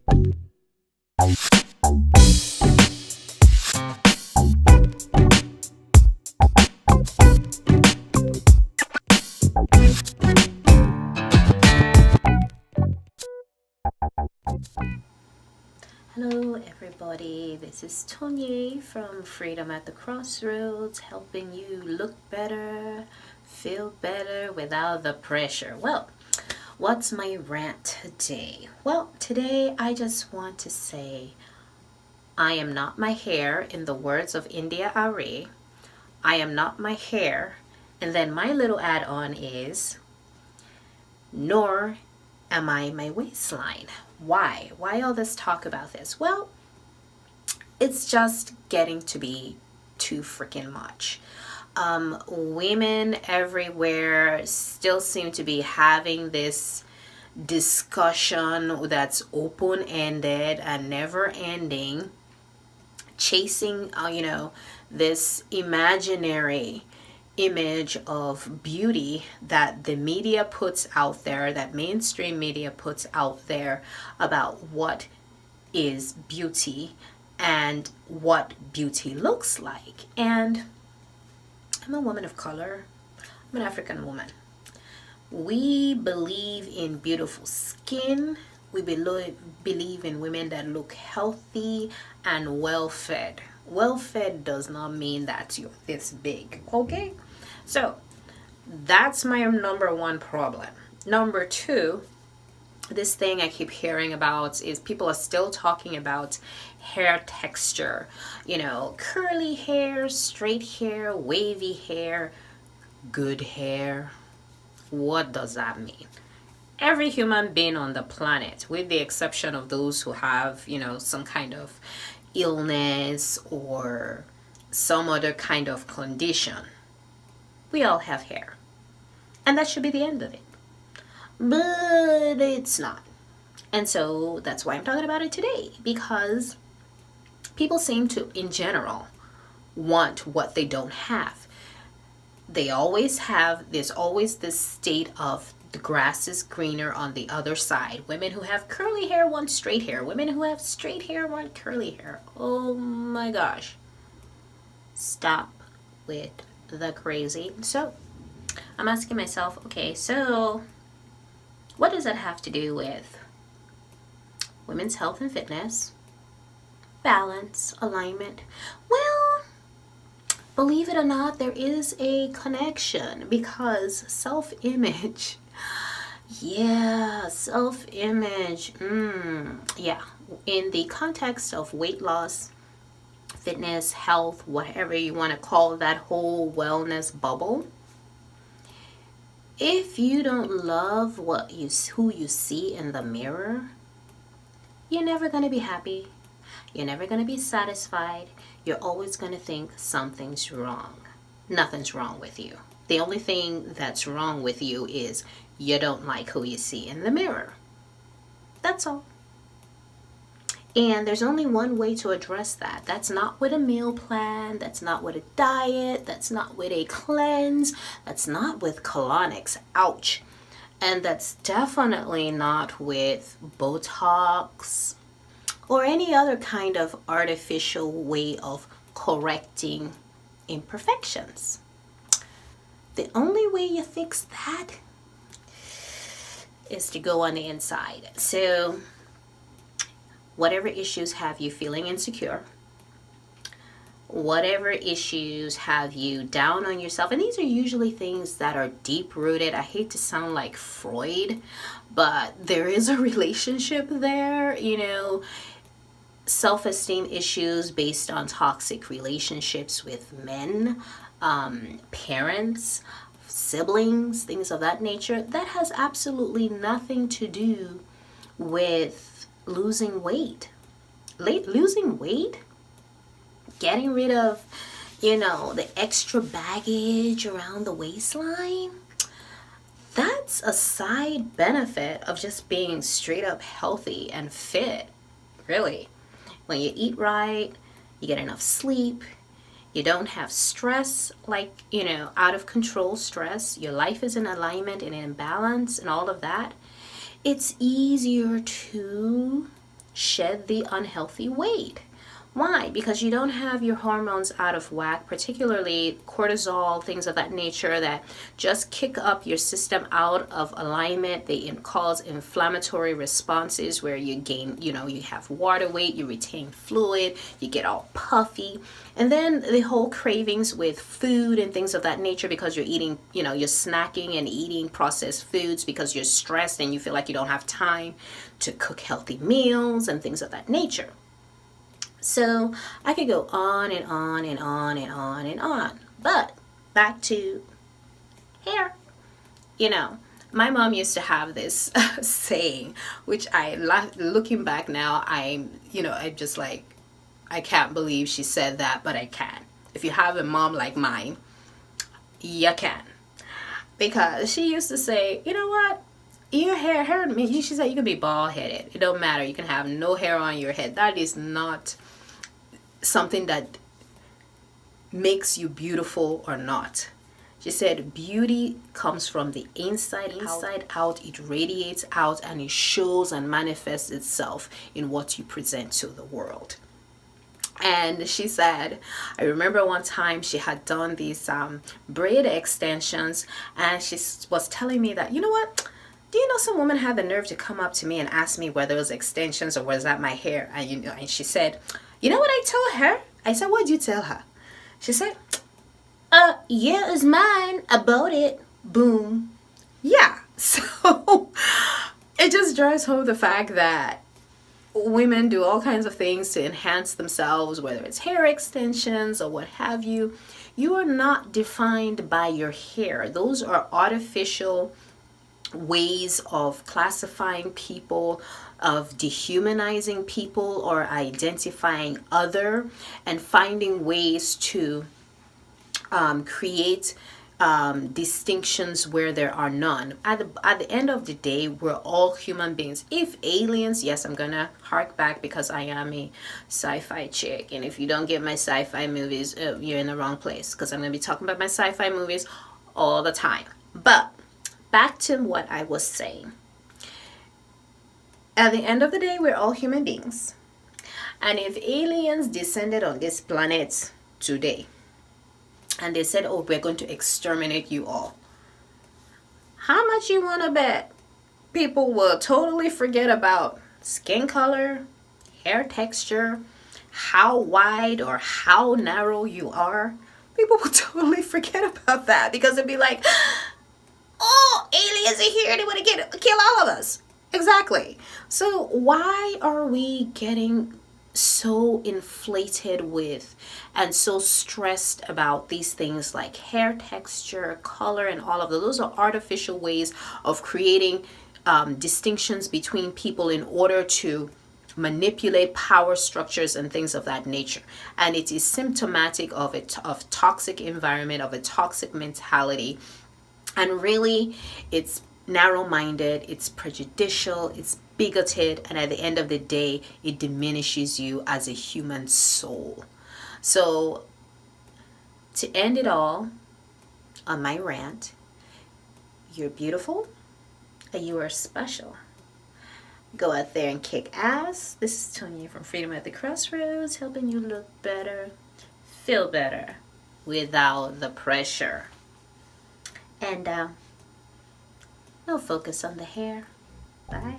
Hello, everybody. This is Tony from Freedom at the Crossroads, helping you look better, feel better without the pressure. Well, what's my rant today? Well, today I just want to say I am not my hair, in the words of India Ari. I am not my hair. And then my little add on is, nor am I my waistline. Why? Why all this talk about this? Well, it's just getting to be too freaking much. Women everywhere still seem to be having this discussion that's open-ended and never-ending, chasing, this imaginary image of beauty that the media puts out there, that mainstream media puts out there about what is beauty and what beauty looks like. And I'm a woman of color. I'm an African woman. We believe in beautiful skin. We believe in women that look healthy and well-fed. Well-fed does not mean that you're this big, okay? So that's my number one problem. Number two, this thing I keep hearing about is people are still talking about hair texture. Curly hair, straight hair, wavy hair, good hair. What does that mean? Every human being on the planet, with the exception of those who have, some kind of illness or some other kind of condition, we all have hair. And that should be the end of it. But it's not. And so that's why I'm talking about it today, because people seem to, in general, want what they don't have. They always have, there's always this state of the grass is greener on the other side. Women who have curly hair want straight hair. Women who have straight hair want curly hair. Oh my gosh. Stop with the crazy. So I'm asking myself, okay, so what does that have to do with women's health and fitness, balance, alignment? Well, believe it or not, there is a connection, because self-image, self-image, in the context of weight loss, fitness, health, whatever you want to call that whole wellness bubble, if you don't love who you see in the mirror, you're never going to be happy. You're never going to be satisfied. You're always going to think something's wrong. Nothing's wrong with you. The only thing that's wrong with you is you don't like who you see in the mirror. That's all. And there's only one way to address that. That's not with a meal plan. That's not with a diet. That's not with a cleanse. That's not with colonics. Ouch. And that's definitely not with Botox or any other kind of artificial way of correcting imperfections. The only way you fix that is to go on the inside. So whatever issues have you feeling insecure, whatever issues have you down on yourself, and these are usually things that are deep rooted. I hate to sound like Freud, but there is a relationship there, self-esteem issues based on toxic relationships with men, parents, siblings, things of that nature. That has absolutely nothing to do with losing weight. Losing weight, getting rid of, the extra baggage around the waistline, that's a side benefit of just being straight up healthy and fit, really. When you eat right, you get enough sleep, you don't have stress, like, out of control stress, your life is in alignment and in balance and all of that, it's easier to shed the unhealthy weight. Why? Because you don't have your hormones out of whack, particularly cortisol, things of that nature that just kick up your system out of alignment. They cause inflammatory responses where you gain, you have water weight, you retain fluid, you get all puffy. And then the whole cravings with food and things of that nature because you're eating, you're snacking and eating processed foods because you're stressed and you feel like you don't have time to cook healthy meals and things of that nature. So I could go on and on and on and on and on. But back to hair. My mom used to have this saying, which looking back now, I just like, I can't believe she said that, but I can. If you have a mom like mine, you can. Because she used to say, you know what? Your hair, she said you can be bald headed. It don't matter. You can have no hair on your head. That is not something that makes you beautiful or not. She said beauty comes from the inside out. It radiates out and it shows and manifests itself in what you present to the world. And she said, I remember one time she had done these braid extensions, and she was telling me that, you know what? Do you know some woman had the nerve to come up to me and ask me whether it was extensions or was that my hair? And she said, you know what I told her? I said, what did you tell her? She said, yeah, it's mine. I bought it. Boom. Yeah. So it just drives home the fact that women do all kinds of things to enhance themselves, whether it's hair extensions or what have you. You are not defined by your hair. Those are artificial ways of classifying people, of dehumanizing people or identifying other, and finding ways to create distinctions where there are none. At the end of the day, we're all human beings. If aliens, yes, I'm gonna hark back because I am a sci-fi chick, and if you don't get my sci-fi movies, you're in the wrong place, because I'm gonna be talking about my sci-fi movies all the time. But back to what I was saying. At the end of the day, we're all human beings. And if aliens descended on this planet today and they said, oh, we're going to exterminate you all, how much you want to bet people will totally forget about skin color, hair texture, how wide or how narrow you are? People will totally forget about that because they'll be like, oh, aliens are here, they want to kill all of us. Exactly. So why are we getting so inflated with and so stressed about these things like hair texture, color, and all of those? Those are artificial ways of creating distinctions between people in order to manipulate power structures and things of that nature. And it is symptomatic of toxic environment, of a toxic mentality. And really, it's narrow-minded, it's prejudicial, it's bigoted, and at the end of the day, it diminishes you as a human soul. So, to end it all on my rant, you're beautiful and you are special. Go out there and kick ass. This is Tonya from Freedom at the Crossroads, helping you look better, feel better, without the pressure. And no focus on the hair. Bye.